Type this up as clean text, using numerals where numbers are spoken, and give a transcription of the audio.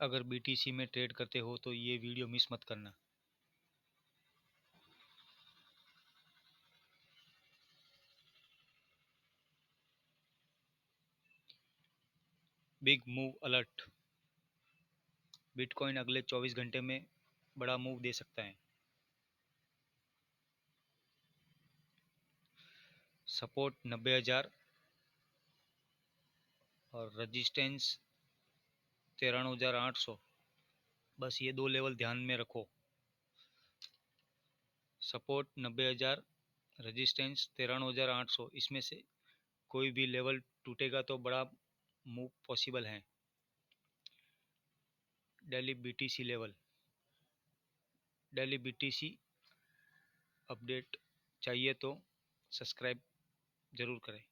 अगर BTC में trade करते हो तो ये वीडियो मिस मत करना। बिग मूव अलर्ट, बिटकॉइन अगले 24 घंटे में बड़ा मूव दे सकता है। सपोर्ट 90,000 और रजिस्टेंस 93,800, बस ये दो लेवल ध्यान में रखो। सपोर्ट 90,000, रजिस्टेंस 93,800, इसमें से कोई भी लेवल टूटेगा तो बड़ा मूव पॉसिबल है। Daily BTC level, daily BTC update चाहिए तो सब्सक्राइब ज़रूर करें।